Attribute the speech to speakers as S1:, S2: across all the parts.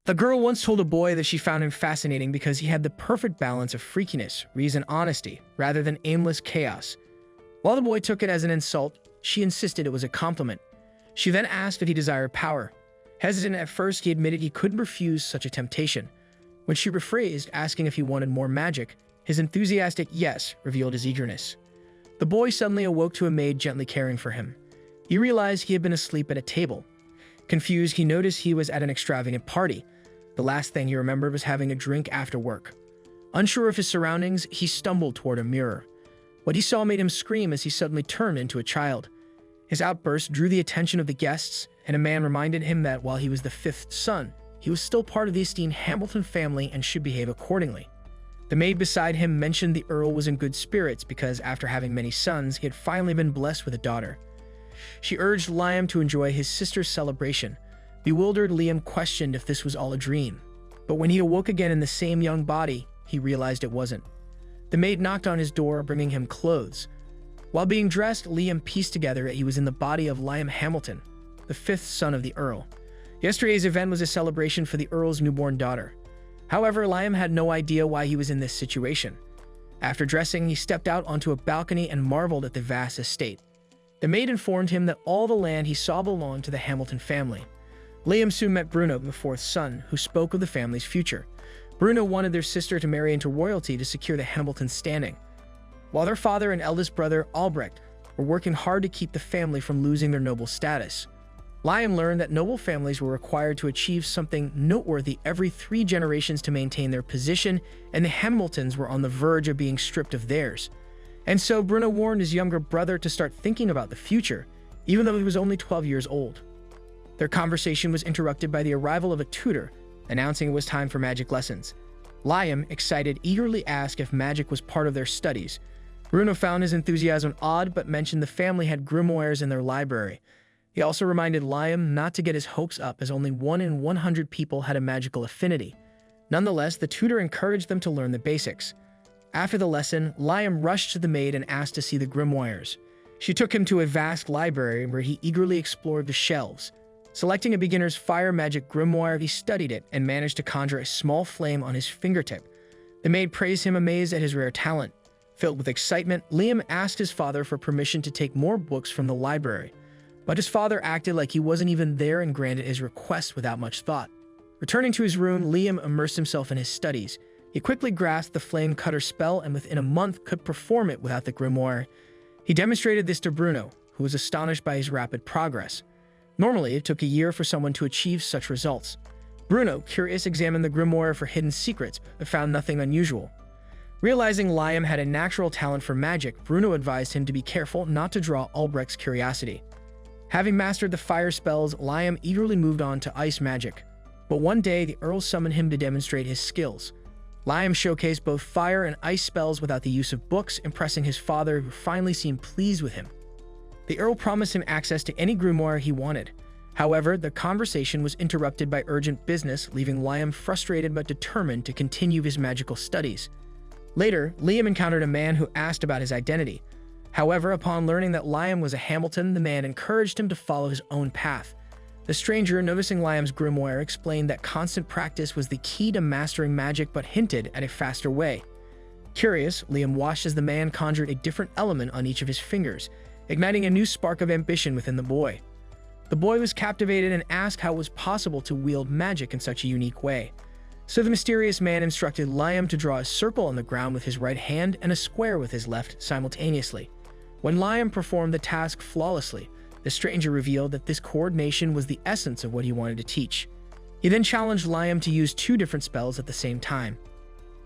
S1: The girl once told a boy that she found him fascinating because he had the perfect balance of freakiness, reason, honesty, rather than aimless chaos. While the boy took it as an insult, she insisted it was a compliment. She then asked if he desired power. Hesitant at first, he admitted he couldn't refuse such a temptation. When she rephrased, asking if he wanted more magic, his enthusiastic yes revealed his eagerness. The boy suddenly awoke to a maid gently caring for him. He realized he had been asleep at a table. Confused, he noticed he was at an extravagant party. The last thing he remembered was having a drink after work. Unsure of his surroundings, he stumbled toward a mirror. What he saw made him scream as he suddenly turned into a child. His outburst drew the attention of the guests, and a man reminded him that while he was the fifth son, he was still part of the esteemed Hamilton family and should behave accordingly. The maid beside him mentioned the Earl was in good spirits because after having many sons, he had finally been blessed with a daughter. She urged Liam to enjoy his sister's celebration. Bewildered, Liam questioned if this was all a dream. But when he awoke again in the same young body, he realized it wasn't. The maid knocked on his door, bringing him clothes. While being dressed, Liam pieced together that he was in the body of Liam Hamilton, the fifth son of the Earl. Yesterday's event was a celebration for the Earl's newborn daughter. However, Liam had no idea why he was in this situation. After dressing, he stepped out onto a balcony and marveled at the vast estate. The maid informed him that all the land he saw belonged to the Hamilton family. Liam soon met Bruno, the fourth son, who spoke of the family's future. Bruno wanted their sister to marry into royalty to secure the Hamilton standing, while their father and eldest brother, Albrecht, were working hard to keep the family from losing their noble status. Liam learned that noble families were required to achieve something noteworthy every 3 generations to maintain their position, and the Hamiltons were on the verge of being stripped of theirs. And so Bruno warned his younger brother to start thinking about the future, even though he was only 12 years old. Their conversation was interrupted by the arrival of a tutor, announcing it was time for magic lessons. Liam, excited, eagerly asked if magic was part of their studies. Bruno found his enthusiasm odd, but mentioned the family had grimoires in their library. He also reminded Liam not to get his hopes up, as only 1 in 100 people had a magical affinity. Nonetheless, the tutor encouraged them to learn the basics. After the lesson, Liam rushed to the maid and asked to see the grimoires. She took him to a vast library where he eagerly explored the shelves. Selecting a beginner's fire magic grimoire, he studied it and managed to conjure a small flame on his fingertip. The maid praised him, amazed at his rare talent. Filled with excitement, Liam asked his father for permission to take more books from the library. But his father acted like he wasn't even there and granted his request without much thought. Returning to his room, Liam immersed himself in his studies. He quickly grasped the flame cutter spell and within a month could perform it without the grimoire. He demonstrated this to Bruno, who was astonished by his rapid progress. Normally, it took a year for someone to achieve such results. Bruno, curious, examined the grimoire for hidden secrets, but found nothing unusual. Realizing Liam had a natural talent for magic, Bruno advised him to be careful not to draw Albrecht's curiosity. Having mastered the fire spells, Liam eagerly moved on to ice magic. But one day, the Earl summoned him to demonstrate his skills. Liam showcased both fire and ice spells without the use of books, impressing his father, who finally seemed pleased with him. The Earl promised him access to any grimoire he wanted. However, the conversation was interrupted by urgent business, leaving Liam frustrated but determined to continue his magical studies. Later, Liam encountered a man who asked about his identity. However, upon learning that Liam was a Hamilton, the man encouraged him to follow his own path. The stranger, noticing Liam's grimoire, explained that constant practice was the key to mastering magic but hinted at a faster way. Curious, Liam watched as the man conjured a different element on each of his fingers, igniting a new spark of ambition within the boy. The boy was captivated and asked how it was possible to wield magic in such a unique way. So the mysterious man instructed Liam to draw a circle on the ground with his right hand and a square with his left simultaneously. When Liam performed the task flawlessly, the stranger revealed that this coordination was the essence of what he wanted to teach. He then challenged Liam to use 2 different spells at the same time.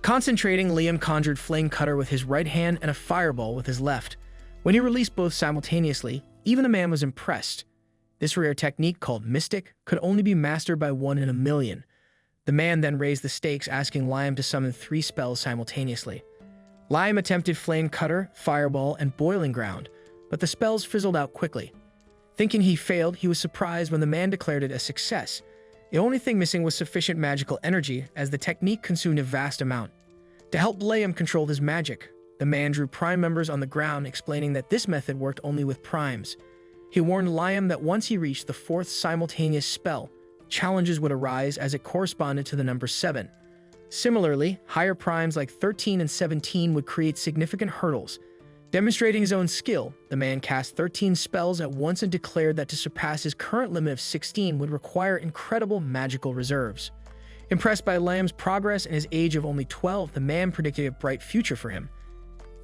S1: Concentrating, Liam conjured Flame Cutter with his right hand and a Fireball with his left. When he released both simultaneously, even the man was impressed. This rare technique, called Mystic, could only be mastered by 1 in a million. The man then raised the stakes, asking Liam to summon 3 spells simultaneously. Liam attempted Flame Cutter, Fireball, and Boiling Ground, but the spells fizzled out quickly. Thinking he failed, he was surprised when the man declared it a success. The only thing missing was sufficient magical energy, as the technique consumed a vast amount. To help Liam control his magic, the man drew prime members on the ground, explaining that this method worked only with primes. He warned Liam that once he reached the 4th simultaneous spell, challenges would arise as it corresponded to the number 7. Similarly, higher primes like 13 and 17 would create significant hurdles. Demonstrating his own skill, the man cast 13 spells at once and declared that to surpass his current limit of 16 would require incredible magical reserves. Impressed by Liam's progress and his age of only 12, the man predicted a bright future for him,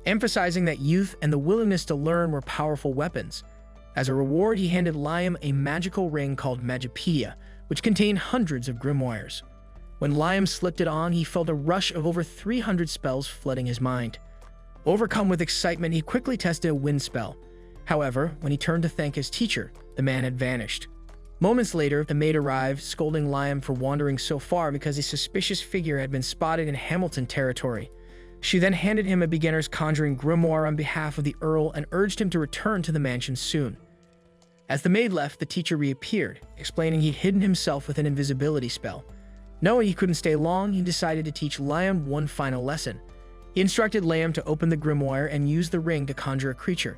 S1: emphasizing that youth and the willingness to learn were powerful weapons. As a reward, he handed Liam a magical ring called Magipedia, which contained hundreds of grimoires. When Liam slipped it on, he felt a rush of over 300 spells flooding his mind. Overcome with excitement, he quickly tested a wind spell. However, when he turned to thank his teacher, the man had vanished. Moments later, the maid arrived, scolding Liam for wandering so far because a suspicious figure had been spotted in Hamilton territory. She then handed him a beginner's conjuring grimoire on behalf of the Earl and urged him to return to the mansion soon. As the maid left, the teacher reappeared, explaining he'd hidden himself with an invisibility spell. Knowing he couldn't stay long, he decided to teach Liam one final lesson. He instructed Liam to open the grimoire and use the ring to conjure a creature.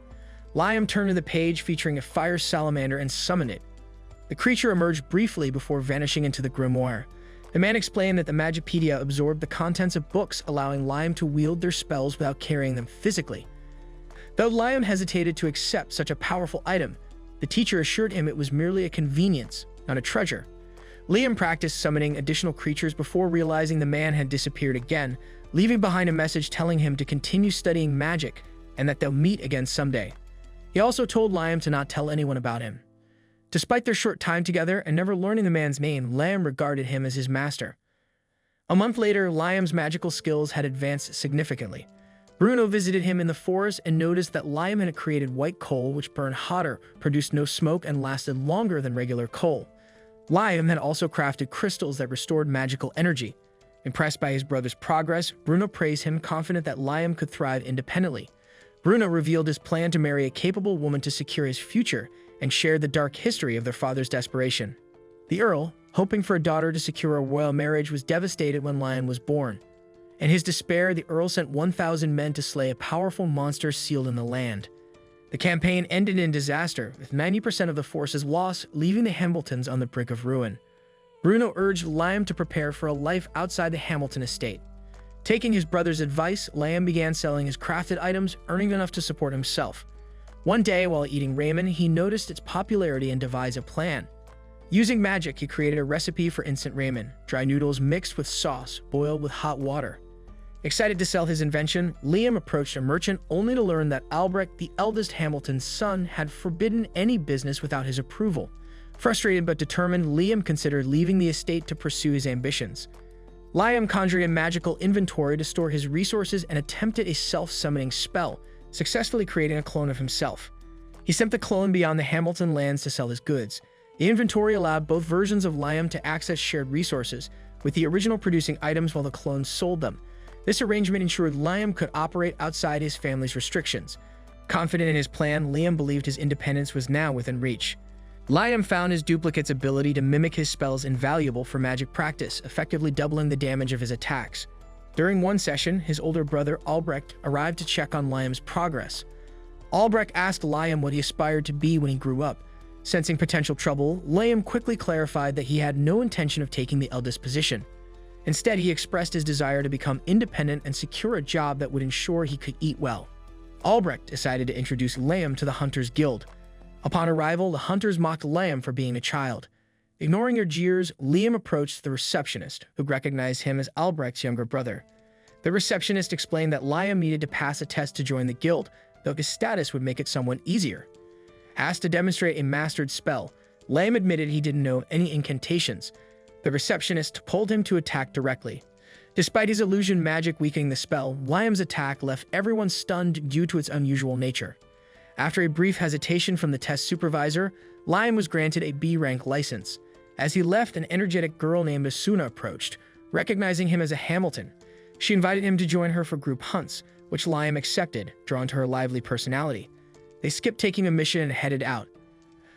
S1: Liam turned to the page featuring a fire salamander and summoned it. The creature emerged briefly before vanishing into the grimoire. The man explained that the Magipedia absorbed the contents of books, allowing Liam to wield their spells without carrying them physically. Though Liam hesitated to accept such a powerful item, the teacher assured him it was merely a convenience, not a treasure. Liam practiced summoning additional creatures before realizing the man had disappeared again, leaving behind a message telling him to continue studying magic and that they'll meet again someday. He also told Liam to not tell anyone about him. Despite their short time together and never learning the man's name, Liam regarded him as his master. A month later, Liam's magical skills had advanced significantly. Bruno visited him in the forest and noticed that Liam had created white coal which burned hotter, produced no smoke, and lasted longer than regular coal. Liam had also crafted crystals that restored magical energy. Impressed by his brother's progress, Bruno praised him, confident that Liam could thrive independently. Bruno revealed his plan to marry a capable woman to secure his future and shared the dark history of their father's desperation. The Earl, hoping for a daughter to secure a royal marriage, was devastated when Liam was born. In his despair, the Earl sent 1,000 men to slay a powerful monster sealed in the land. The campaign ended in disaster, with 90% of the forces lost, leaving the Hamiltons on the brink of ruin. Bruno urged Liam to prepare for a life outside the Hamilton estate. Taking his brother's advice, Liam began selling his crafted items, earning enough to support himself. One day, while eating ramen, he noticed its popularity and devised a plan. Using magic, he created a recipe for instant ramen, dry noodles mixed with sauce, boiled with hot water. Excited to sell his invention, Liam approached a merchant only to learn that Albrecht, the eldest Hamilton's son, had forbidden any business without his approval. Frustrated but determined, Liam considered leaving the estate to pursue his ambitions. Liam conjured a magical inventory to store his resources and attempted a self-summoning spell, successfully creating a clone of himself. He sent the clone beyond the Hamilton lands to sell his goods. The inventory allowed both versions of Liam to access shared resources, with the original producing items while the clones sold them. This arrangement ensured Liam could operate outside his family's restrictions. Confident in his plan, Liam believed his independence was now within reach. Liam found his duplicate's ability to mimic his spells invaluable for magic practice, effectively doubling the damage of his attacks. During one session, his older brother Albrecht arrived to check on Liam's progress. Albrecht asked Liam what he aspired to be when he grew up. Sensing potential trouble, Liam quickly clarified that he had no intention of taking the eldest position. Instead, he expressed his desire to become independent and secure a job that would ensure he could eat well. Albrecht decided to introduce Liam to the Hunters Guild. Upon arrival, the hunters mocked Liam for being a child. Ignoring their jeers, Liam approached the receptionist, who recognized him as Albrecht's younger brother. The receptionist explained that Liam needed to pass a test to join the guild, though his status would make it somewhat easier. Asked to demonstrate a mastered spell, Liam admitted he didn't know any incantations. The receptionist pulled him to attack directly. Despite his illusion magic weakening the spell, Liam's attack left everyone stunned due to its unusual nature. After a brief hesitation from the test supervisor, Liam was granted a B-rank license. As he left, an energetic girl named Asuna approached, recognizing him as a Hamilton. She invited him to join her for group hunts, which Liam accepted, drawn to her lively personality. They skipped taking a mission and headed out.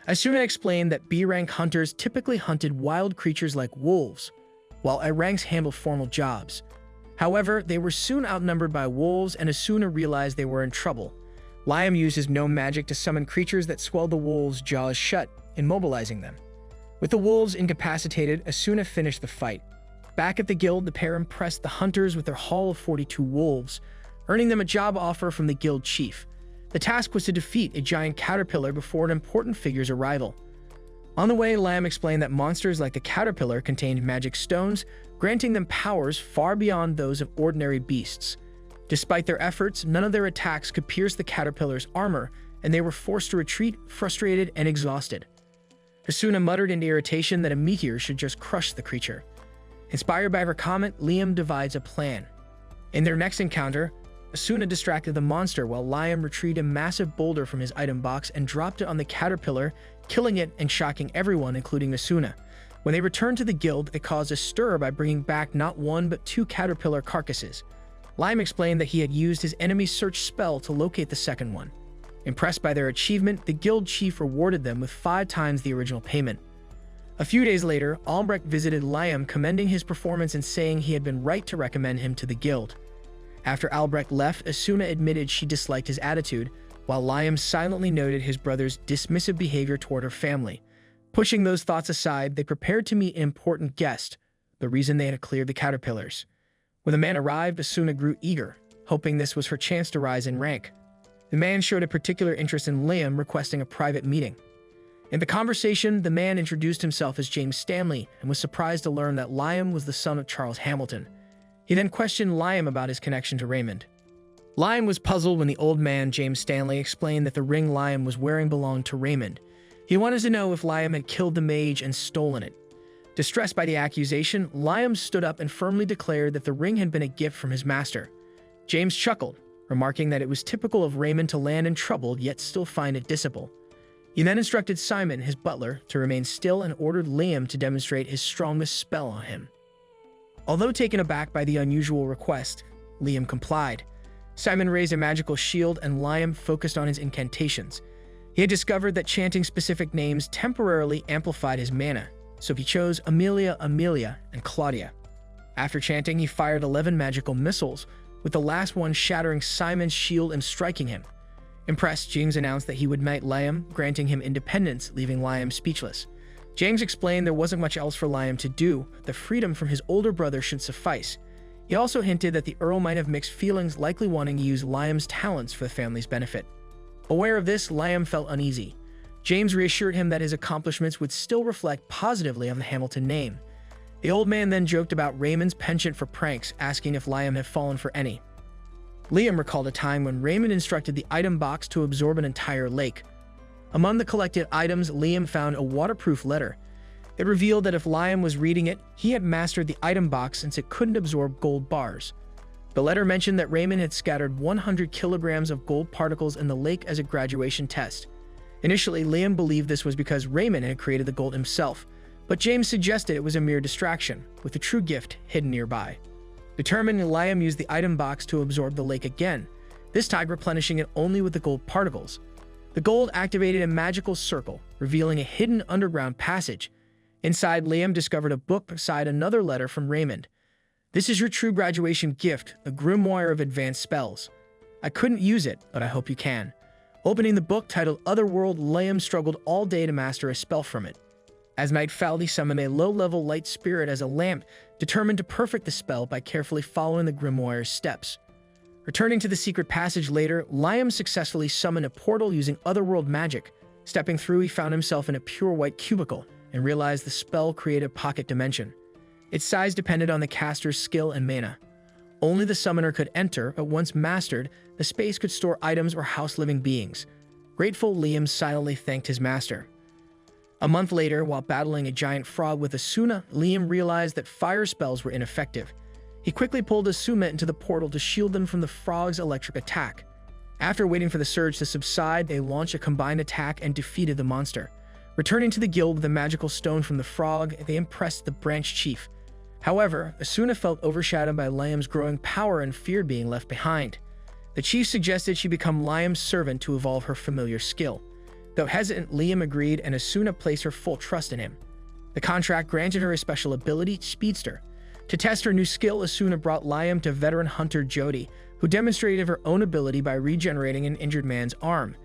S1: Asuna explained that B-rank hunters typically hunted wild creatures like wolves, while A-ranks handled formal jobs. However, they were soon outnumbered by wolves, and Asuna realized they were in trouble. Liam used his gnome magic to summon creatures that swelled the wolves' jaws shut, immobilizing them. With the wolves incapacitated, Asuna finished the fight. Back at the guild, the pair impressed the hunters with their haul of 42 wolves, earning them a job offer from the guild chief. The task was to defeat a giant caterpillar before an important figure's arrival. On the way, Liam explained that monsters like the caterpillar contained magic stones, granting them powers far beyond those of ordinary beasts. Despite their efforts, none of their attacks could pierce the caterpillar's armor, and they were forced to retreat, frustrated and exhausted. Asuna muttered in irritation that a meteor should just crush the creature. Inspired by her comment, Liam devised a plan. In their next encounter, Asuna distracted the monster while Liam retrieved a massive boulder from his item box and dropped it on the caterpillar, killing it and shocking everyone, including Asuna. When they returned to the guild, it caused a stir by bringing back not one but 2 caterpillar carcasses. Liam explained that he had used his enemy search spell to locate the second one. Impressed by their achievement, the guild chief rewarded them with 5 times the original payment. A few days later, Albrecht visited Liam, commending his performance and saying he had been right to recommend him to the guild. After Albrecht left, Asuna admitted she disliked his attitude, while Liam silently noted his brother's dismissive behavior toward her family. Pushing those thoughts aside, they prepared to meet an important guest, the reason they had cleared the caterpillars. When the man arrived, Asuna grew eager, hoping this was her chance to rise in rank. The man showed a particular interest in Liam, requesting a private meeting. In the conversation, the man introduced himself as James Stanley and was surprised to learn that Liam was the son of Charles Hamilton. He then questioned Liam about his connection to Raymond. Liam was puzzled when the old man, James Stanley, explained that the ring Liam was wearing belonged to Raymond. He wanted to know if Liam had killed the mage and stolen it. Distressed by the accusation, Liam stood up and firmly declared that the ring had been a gift from his master. James chuckled, remarking that it was typical of Raymond to land in trouble yet still find it dissipable. He then instructed Simon, his butler, to remain still and ordered Liam to demonstrate his strongest spell on him. Although taken aback by the unusual request, Liam complied. Simon raised a magical shield and Liam focused on his incantations. He had discovered that chanting specific names temporarily amplified his mana, so he chose Amelia, and Claudia. After chanting, he fired 11 magical missiles, with the last one shattering Simon's shield and striking him. Impressed, James announced that he would knight Liam, granting him independence, leaving Liam speechless. James explained there wasn't much else for Liam to do, the freedom from his older brother should suffice. He also hinted that the Earl might have mixed feelings, likely wanting to use Liam's talents for the family's benefit. Aware of this, Liam felt uneasy. James reassured him that his accomplishments would still reflect positively on the Hamilton name. The old man then joked about Raymond's penchant for pranks, asking if Liam had fallen for any. Liam recalled a time when Raymond instructed the item box to absorb an entire lake. Among the collected items, Liam found a waterproof letter. It revealed that if Liam was reading it, he had mastered the item box since it couldn't absorb gold bars. The letter mentioned that Raymond had scattered 100 kilograms of gold particles in the lake as a graduation test. Initially, Liam believed this was because Raymond had created the gold himself, but James suggested it was a mere distraction, with the true gift hidden nearby. Determined, Liam used the item box to absorb the lake again, this time replenishing it only with the gold particles. The gold activated a magical circle, revealing a hidden underground passage. Inside, Liam discovered a book beside another letter from Raymond. "This is your true graduation gift, a grimoire of advanced spells. I couldn't use it, but I hope you can." Opening the book titled Otherworld, Liam struggled all day to master a spell from it. As night fell, he summoned a low-level light spirit as a lamp, determined to perfect the spell by carefully following the grimoire's steps. Returning to the secret passage later, Liam successfully summoned a portal using Otherworld magic. Stepping through, he found himself in a pure white cubicle and realized the spell created a pocket dimension. Its size depended on the caster's skill and mana. Only the summoner could enter, but once mastered, the space could store items or house living beings. Grateful, Liam silently thanked his master. A month later, while battling a giant frog with Asuna, Liam realized that fire spells were ineffective. He quickly pulled Asuna into the portal to shield them from the frog's electric attack. After waiting for the surge to subside, they launched a combined attack and defeated the monster. Returning to the guild with a magical stone from the frog, they impressed the branch chief. However, Asuna felt overshadowed by Liam's growing power and feared being left behind. The chief suggested she become Liam's servant to evolve her familiar skill. Though hesitant, Liam agreed and Asuna placed her full trust in him. The contract granted her a special ability, Speedster. To test her new skill, Asuna brought Liam to veteran hunter Jody, who demonstrated her own ability by regenerating an injured man's arm.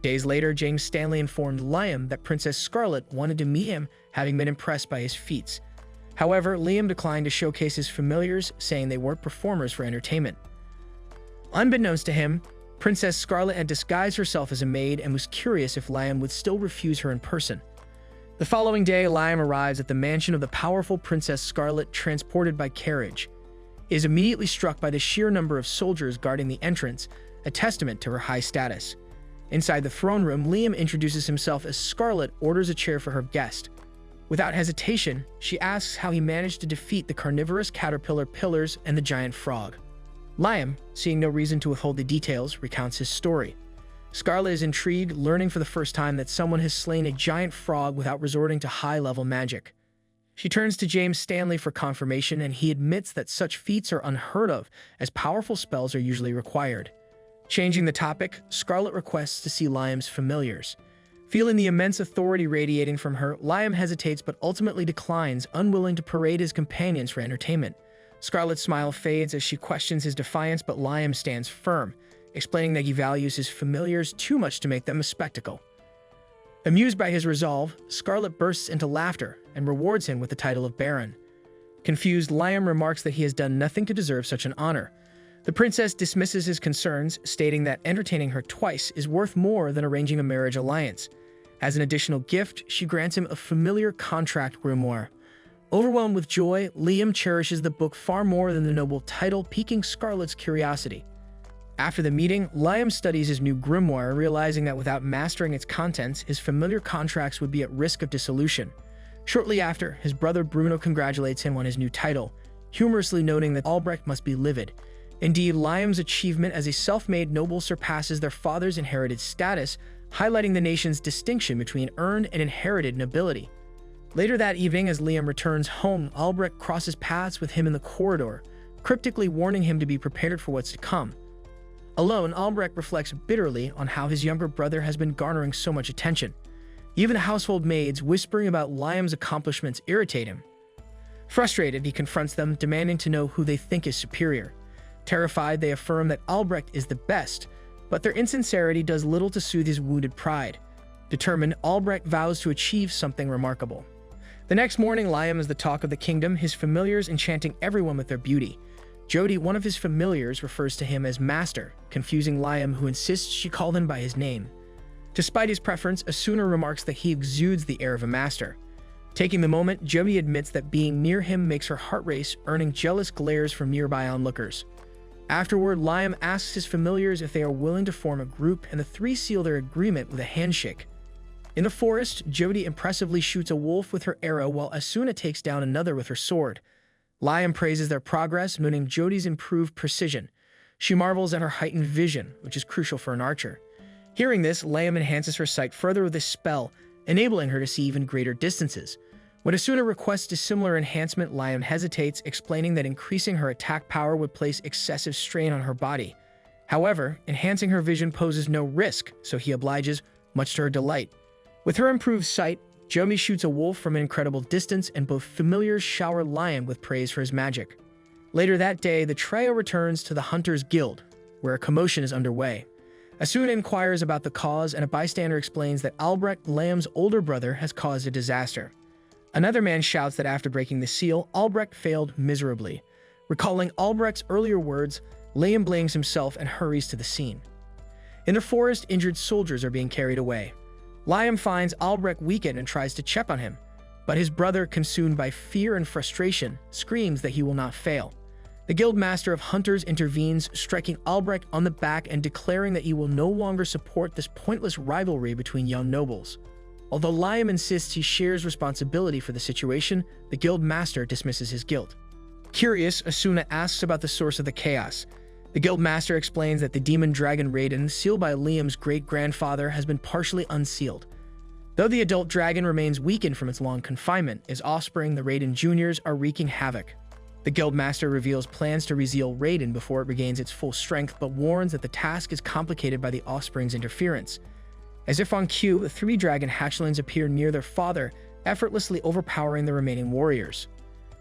S1: Days later, James Stanley informed Liam that Princess Scarlet wanted to meet him, having been impressed by his feats. However, Liam declined to showcase his familiars, saying they weren't performers for entertainment. Unbeknownst to him, Princess Scarlet had disguised herself as a maid and was curious if Liam would still refuse her in person. The following day, Liam arrives at the mansion of the powerful Princess Scarlet, transported by carriage. He is immediately struck by the sheer number of soldiers guarding the entrance, a testament to her high status. Inside the throne room, Liam introduces himself as Scarlet orders a chair for her guest. Without hesitation, she asks how he managed to defeat the carnivorous caterpillar pillars and the giant frog. Liam, seeing no reason to withhold the details, recounts his story. Scarlet is intrigued, learning for the first time that someone has slain a giant frog without resorting to high-level magic. She turns to James Stanley for confirmation, and he admits that such feats are unheard of, as powerful spells are usually required. Changing the topic, Scarlet requests to see Liam's familiars. Feeling the immense authority radiating from her, Liam hesitates but ultimately declines, unwilling to parade his companions for entertainment. Scarlet's smile fades as she questions his defiance, but Liam stands firm, explaining that he values his familiars too much to make them a spectacle. Amused by his resolve, Scarlet bursts into laughter and rewards him with the title of Baron. Confused, Liam remarks that he has done nothing to deserve such an honor. The princess dismisses his concerns, stating that entertaining her twice is worth more than arranging a marriage alliance. As an additional gift, she grants him a familiar contract grimoire. Overwhelmed with joy, Liam cherishes the book far more than the noble title, piquing Scarlet's curiosity. After the meeting, Liam studies his new grimoire, realizing that without mastering its contents, his familiar contracts would be at risk of dissolution. Shortly after, his brother Bruno congratulates him on his new title, humorously noting that Albrecht must be livid. Indeed, Liam's achievement as a self-made noble surpasses their father's inherited status, highlighting the nation's distinction between earned and inherited nobility. Later that evening, as Liam returns home, Albrecht crosses paths with him in the corridor, cryptically warning him to be prepared for what's to come. Alone, Albrecht reflects bitterly on how his younger brother has been garnering so much attention. Even the household maids whispering about Liam's accomplishments irritate him. Frustrated, he confronts them, demanding to know who they think is superior. Terrified, they affirm that Albrecht is the best, but their insincerity does little to soothe his wounded pride. Determined, Albrecht vows to achieve something remarkable. The next morning, Liam is the talk of the kingdom, his familiars enchanting everyone with their beauty. Jody, one of his familiars, refers to him as Master, confusing Liam, who insists she call him by his name. Despite his preference, Asuna remarks that he exudes the air of a master. Taking the moment, Jody admits that being near him makes her heart race, earning jealous glares from nearby onlookers. Afterward, Liam asks his familiars if they are willing to form a group, and the three seal their agreement with a handshake. In the forest, Jody impressively shoots a wolf with her arrow, while Asuna takes down another with her sword. Liam praises their progress, noting Jody's improved precision. She marvels at her heightened vision, which is crucial for an archer. Hearing this, Liam enhances her sight further with this spell, enabling her to see even greater distances. When Asuna requests a similar enhancement, Liam hesitates, explaining that increasing her attack power would place excessive strain on her body. However, enhancing her vision poses no risk, so he obliges, much to her delight. With her improved sight, Jody shoots a wolf from an incredible distance, and both familiars shower Liam with praise for his magic. Later that day, the trio returns to the Hunters Guild, where a commotion is underway. Asuna inquires about the cause, and a bystander explains that Albrecht, Liam's older brother, has caused a disaster. Another man shouts that after breaking the seal, Albrecht failed miserably. Recalling Albrecht's earlier words, Liam blames himself and hurries to the scene. In the forest, injured soldiers are being carried away. Liam finds Albrecht weakened and tries to check on him, but his brother, consumed by fear and frustration, screams that he will not fail. The guild master of hunters intervenes, striking Albrecht on the back and declaring that he will no longer support this pointless rivalry between young nobles. Although Liam insists he shares responsibility for the situation, the guild master dismisses his guilt. Curious, Asuna asks about the source of the chaos. The guild master explains that the demon dragon Raiden, sealed by Liam's great-grandfather, has been partially unsealed. Though the adult dragon remains weakened from its long confinement, its offspring, the Raiden Juniors, are wreaking havoc. The guild master reveals plans to reseal Raiden before it regains its full strength, but warns that the task is complicated by the offspring's interference. As if on cue, the three dragon hatchlings appear near their father, effortlessly overpowering the remaining warriors.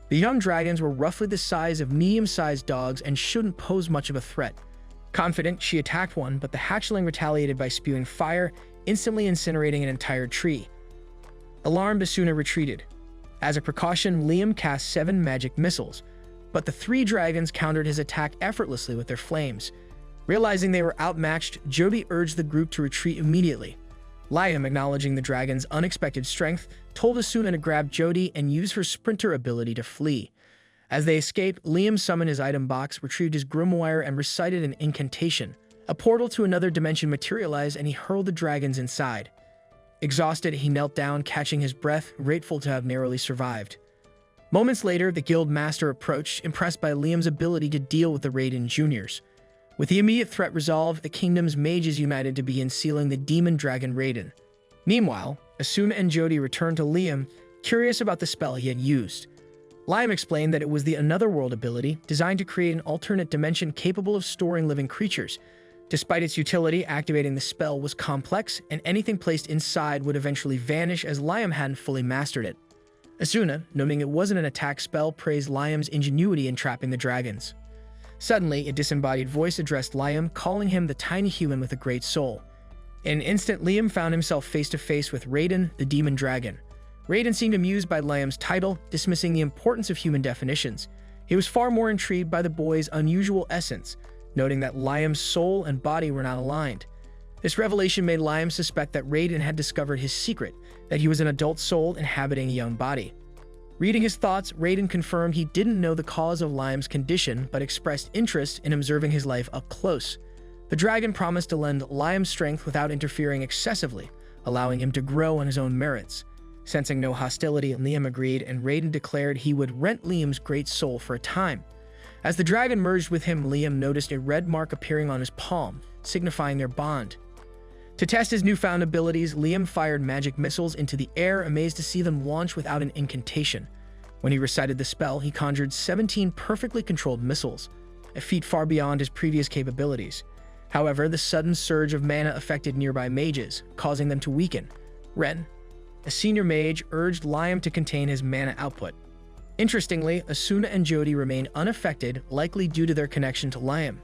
S1: The young dragons were roughly the size of medium-sized dogs and shouldn't pose much of a threat. Confident, she attacked one, but the hatchling retaliated by spewing fire, instantly incinerating an entire tree. Alarmed, Asuna retreated. As a precaution, Liam cast 7 magic missiles, but the 3 dragons countered his attack effortlessly with their flames. Realizing they were outmatched, Jody urged the group to retreat immediately. Liam, acknowledging the dragon's unexpected strength, told Asuna to grab Jody and use her sprinter ability to flee. As they escaped, Liam summoned his item box, retrieved his grimoire, and recited an incantation. A portal to another dimension materialized, and he hurled the dragons inside. Exhausted, he knelt down, catching his breath, grateful to have narrowly survived. Moments later, the guild master approached, impressed by Liam's ability to deal with the Raiden Juniors. With the immediate threat resolved, the kingdom's mages united to begin sealing the demon dragon Raiden. Meanwhile, Asuna and Jody returned to Liam, curious about the spell he had used. Liam explained that it was the Another World ability, designed to create an alternate dimension capable of storing living creatures. Despite its utility, activating the spell was complex, and anything placed inside would eventually vanish as Liam hadn't fully mastered it. Asuna, knowing it wasn't an attack spell, praised Liam's ingenuity in trapping the dragons. Suddenly, a disembodied voice addressed Liam, calling him the tiny human with a great soul. In an instant, Liam found himself face-to-face with Raiden, the demon dragon. Raiden seemed amused by Liam's title, dismissing the importance of human definitions. He was far more intrigued by the boy's unusual essence, noting that Liam's soul and body were not aligned. This revelation made Liam suspect that Raiden had discovered his secret, that he was an adult soul inhabiting a young body. Reading his thoughts, Raiden confirmed he didn't know the cause of Liam's condition, but expressed interest in observing his life up close. The dragon promised to lend Liam strength without interfering excessively, allowing him to grow on his own merits. Sensing no hostility, Liam agreed, and Raiden declared he would rent Liam's great soul for a time. As the dragon merged with him, Liam noticed a red mark appearing on his palm, signifying their bond. To test his newfound abilities, Liam fired magic missiles into the air, amazed to see them launch without an incantation. When he recited the spell, he conjured 17 perfectly controlled missiles, a feat far beyond his previous capabilities. However, the sudden surge of mana affected nearby mages, causing them to weaken. Ren, a senior mage, urged Liam to contain his mana output. Interestingly, Asuna and Jody remained unaffected, likely due to their connection to Liam.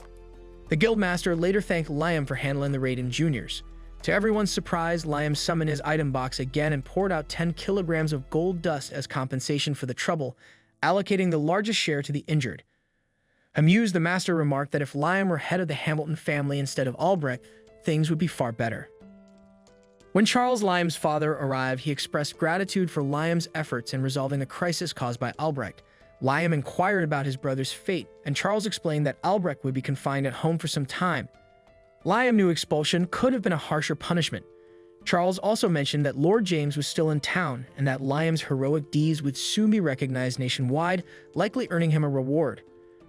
S1: The guildmaster later thanked Liam for handling the Raiden Juniors. To everyone's surprise, Liam summoned his item box again and poured out 10 kilograms of gold dust as compensation for the trouble, allocating the largest share to the injured. Amused, the master remarked that if Liam were head of the Hamilton family instead of Albrecht, things would be far better. When Charles, Liam's father, arrived, he expressed gratitude for Liam's efforts in resolving the crisis caused by Albrecht. Liam inquired about his brother's fate, and Charles explained that Albrecht would be confined at home for some time. Liam knew expulsion could have been a harsher punishment. Charles also mentioned that Lord James was still in town, and that Liam's heroic deeds would soon be recognized nationwide, likely earning him a reward.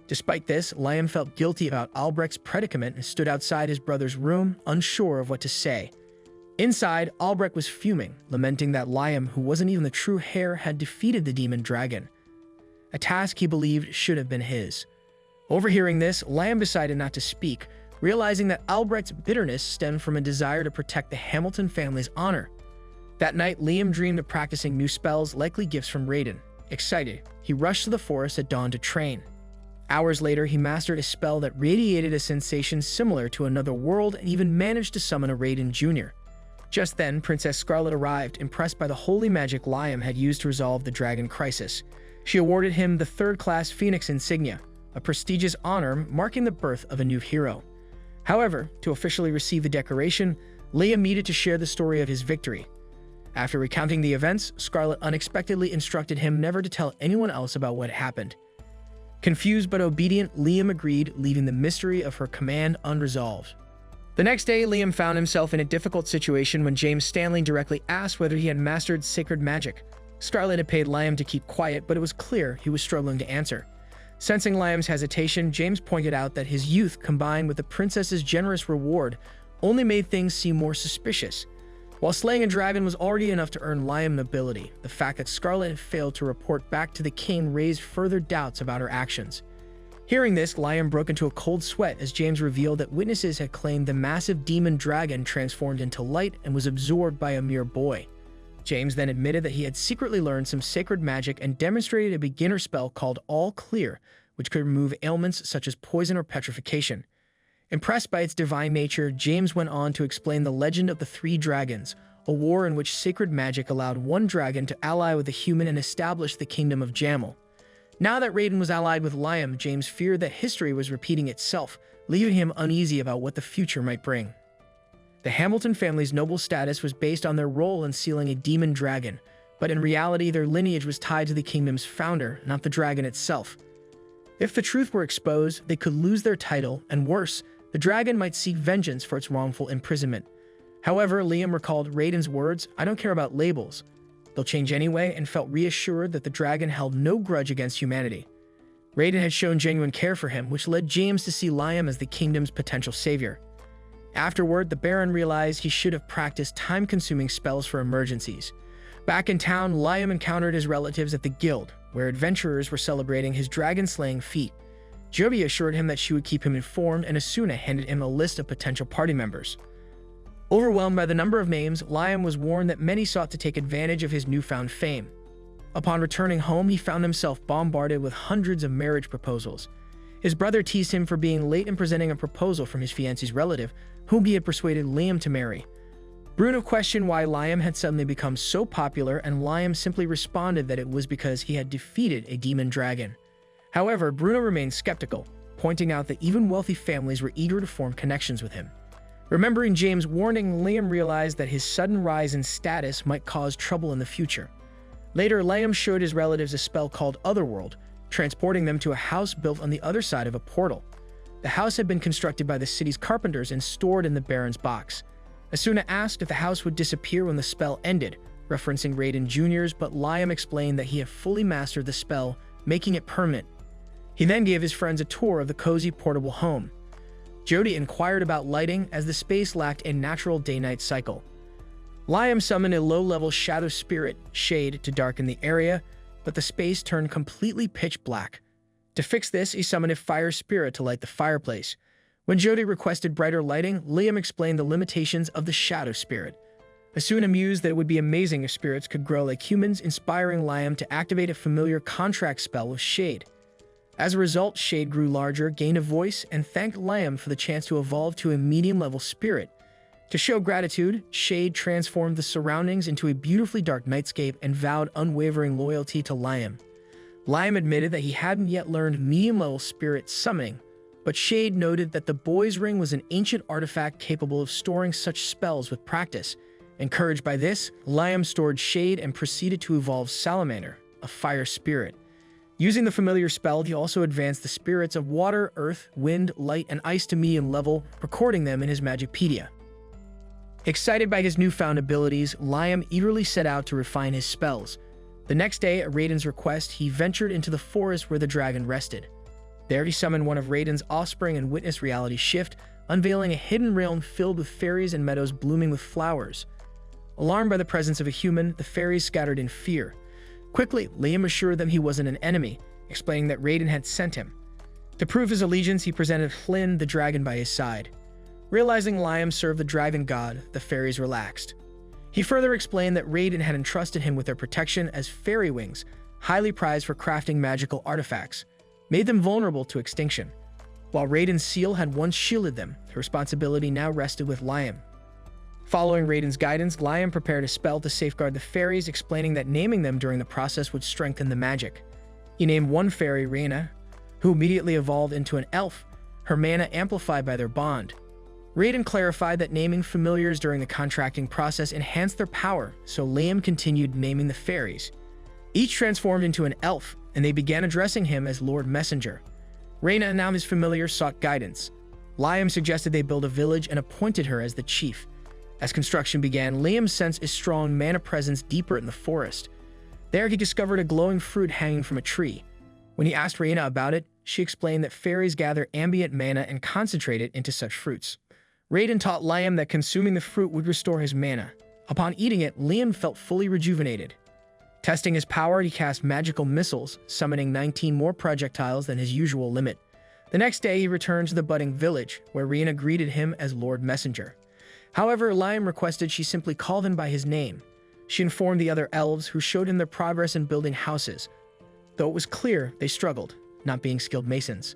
S1: Despite this, Liam felt guilty about Albrecht's predicament and stood outside his brother's room, unsure of what to say. Inside, Albrecht was fuming, lamenting that Liam, who wasn't even the true heir, had defeated the demon dragon, a task he believed should have been his. Overhearing this, Liam decided not to speak, realizing that Albrecht's bitterness stemmed from a desire to protect the Hamilton family's honor. That night, Liam dreamed of practicing new spells, likely gifts from Raiden. Excited, he rushed to the forest at dawn to train. Hours later, he mastered a spell that radiated a sensation similar to Another World and even managed to summon a Raiden Jr. Just then, Princess Scarlet arrived, impressed by the holy magic Liam had used to resolve the dragon crisis. She awarded him the third-class Phoenix insignia, a prestigious honor marking the birth of a new hero. However, to officially receive the decoration, Liam needed to share the story of his victory. After recounting the events, Scarlet unexpectedly instructed him never to tell anyone else about what happened. Confused but obedient, Liam agreed, leaving the mystery of her command unresolved. The next day, Liam found himself in a difficult situation when James Stanley directly asked whether he had mastered sacred magic. Scarlet had paid Liam to keep quiet, but it was clear he was struggling to answer. Sensing Liam's hesitation, James pointed out that his youth, combined with the princess's generous reward, only made things seem more suspicious. While slaying a dragon was already enough to earn Liam nobility, the fact that Scarlet had failed to report back to the king raised further doubts about her actions. Hearing this, Liam broke into a cold sweat as James revealed that witnesses had claimed the massive demon dragon transformed into light and was absorbed by a mere boy. James then admitted that he had secretly learned some sacred magic and demonstrated a beginner spell called All Clear, which could remove ailments such as poison or petrification. Impressed by its divine nature, James went on to explain the legend of the Three Dragons, a war in which sacred magic allowed one dragon to ally with a human and establish the kingdom of Jamel. Now that Raiden was allied with Liam, James feared that history was repeating itself, leaving him uneasy about what the future might bring. The Hamilton family's noble status was based on their role in sealing a demon dragon, but in reality their lineage was tied to the kingdom's founder, not the dragon itself. If the truth were exposed, they could lose their title, and worse, the dragon might seek vengeance for its wrongful imprisonment. However, Liam recalled Raiden's words, "I don't care about labels. They'll change anyway," and felt reassured that the dragon held no grudge against humanity. Raiden had shown genuine care for him, which led James to see Liam as the kingdom's potential savior. Afterward, the Baron realized he should have practiced time-consuming spells for emergencies. Back in town, Liam encountered his relatives at the guild, where adventurers were celebrating his dragon-slaying feat. Jody assured him that she would keep him informed, and Asuna handed him a list of potential party members. Overwhelmed by the number of names, Liam was warned that many sought to take advantage of his newfound fame. Upon returning home, he found himself bombarded with hundreds of marriage proposals. His brother teased him for being late in presenting a proposal from his fiancée's relative, whom he had persuaded Liam to marry. Bruno questioned why Liam had suddenly become so popular, and Liam simply responded that it was because he had defeated a demon dragon. However, Bruno remained skeptical, pointing out that even wealthy families were eager to form connections with him. Remembering James' warning, Liam realized that his sudden rise in status might cause trouble in the future. Later, Liam showed his relatives a spell called Otherworld, transporting them to a house built on the other side of a portal. The house had been constructed by the city's carpenters and stored in the Baron's box. Asuna asked if the house would disappear when the spell ended, referencing Raiden Jr.'s, but Liam explained that he had fully mastered the spell, making it permanent. He then gave his friends a tour of the cozy portable home. Jody inquired about lighting, as the space lacked a natural day-night cycle. Liam summoned a low-level shadow spirit, Shade, to darken the area, but the space turned completely pitch black. To fix this, he summoned a fire spirit to light the fireplace. When Jody requested brighter lighting, Liam explained the limitations of the shadow spirit. Asuna mused that it would be amazing if spirits could grow like humans, inspiring Liam to activate a familiar contract spell with Shade. As a result, Shade grew larger, gained a voice, and thanked Liam for the chance to evolve to a medium-level spirit. To show gratitude, Shade transformed the surroundings into a beautifully dark nightscape and vowed unwavering loyalty to Liam. Liam admitted that he hadn't yet learned medium-level spirit summoning, but Shade noted that the boy's ring was an ancient artifact capable of storing such spells with practice. Encouraged by this, Liam stored Shade and proceeded to evolve Salamander, a fire spirit. Using the familiar spell, he also advanced the spirits of water, earth, wind, light, and ice to medium level, recording them in his Magicpedia. Excited by his newfound abilities, Liam eagerly set out to refine his spells. The next day, at Raiden's request, he ventured into the forest where the dragon rested. There he summoned one of Raiden's offspring and witnessed reality shift, unveiling a hidden realm filled with fairies and meadows blooming with flowers. Alarmed by the presence of a human, the fairies scattered in fear. Quickly, Liam assured them he wasn't an enemy, explaining that Raiden had sent him. To prove his allegiance, he presented Flynn, the dragon, by his side. Realizing Liam served the dragon god, the fairies relaxed. He further explained that Raiden had entrusted him with their protection as fairy wings, highly prized for crafting magical artifacts, made them vulnerable to extinction. While Raiden's seal had once shielded them, the responsibility now rested with Liam. Following Raiden's guidance, Liam prepared a spell to safeguard the fairies, explaining that naming them during the process would strengthen the magic. He named one fairy Reina, who immediately evolved into an elf, her mana amplified by their bond. Raiden clarified that naming familiars during the contracting process enhanced their power, so Liam continued naming the fairies. Each transformed into an elf, and they began addressing him as Lord Messenger. Reina, now his familiar, sought guidance. Liam suggested they build a village and appointed her as the chief. As construction began, Liam sensed a strong mana presence deeper in the forest. There, he discovered a glowing fruit hanging from a tree. When he asked Reina about it, she explained that fairies gather ambient mana and concentrate it into such fruits. Raiden taught Liam that consuming the fruit would restore his mana. Upon eating it, Liam felt fully rejuvenated. Testing his power, he cast magical missiles, summoning 19 more projectiles than his usual limit. The next day, he returned to the budding village, where Reina greeted him as Lord Messenger. However, Liam requested she simply call him by his name. She informed the other elves, who showed him their progress in building houses, though it was clear they struggled, not being skilled masons.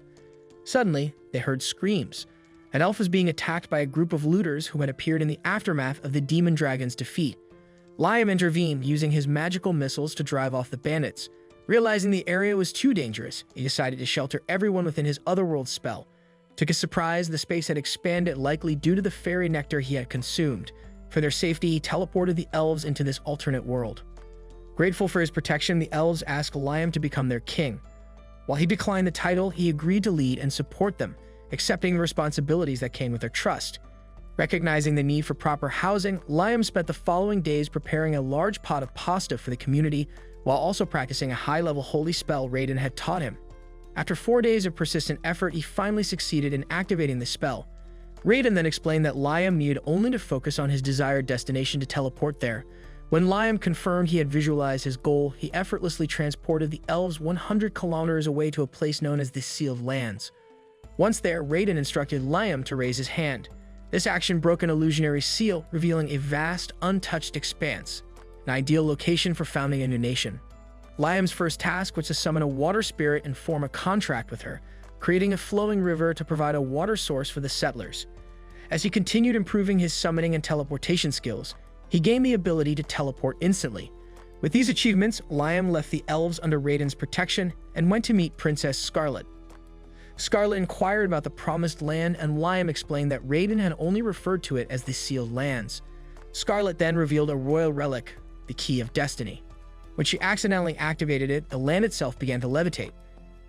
S1: Suddenly, they heard screams. An elf was being attacked by a group of looters who had appeared in the aftermath of the demon dragon's defeat. Liam intervened using his magical missiles to drive off the bandits. Realizing the area was too dangerous, he decided to shelter everyone within his otherworld spell. To his surprise, the space had expanded, likely due to the fairy nectar he had consumed. For their safety, he teleported the elves into this alternate world. Grateful for his protection, the elves asked Liam to become their king. While he declined the title, he agreed to lead and support them, accepting the responsibilities that came with their trust. Recognizing the need for proper housing, Liam spent the following days preparing a large pot of pasta for the community, while also practicing a high-level holy spell Raiden had taught him. After 4 days of persistent effort, he finally succeeded in activating the spell. Raiden then explained that Liam needed only to focus on his desired destination to teleport there. When Liam confirmed he had visualized his goal, he effortlessly transported the elves 100 kilometers away to a place known as the Sealed Lands. Once there, Raiden instructed Liam to raise his hand. This action broke an illusionary seal, revealing a vast, untouched expanse, an ideal location for founding a new nation. Liam's first task was to summon a water spirit and form a contract with her, creating a flowing river to provide a water source for the settlers. As he continued improving his summoning and teleportation skills, he gained the ability to teleport instantly. With these achievements, Liam left the elves under Raiden's protection and went to meet Princess Scarlet. Scarlet inquired about the Promised Land, and Liam explained that Raiden had only referred to it as the Sealed Lands. Scarlet then revealed a royal relic, the Key of Destiny. When she accidentally activated it, the land itself began to levitate.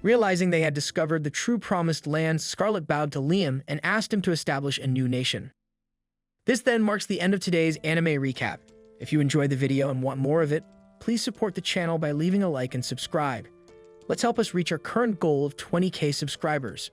S1: Realizing they had discovered the true Promised Land, Scarlet bowed to Liam and asked him to establish a new nation. This then marks the end of today's anime recap. If you enjoyed the video and want more of it, please support the channel by leaving a like and subscribe. Let's help us reach our current goal of 20,000 subscribers.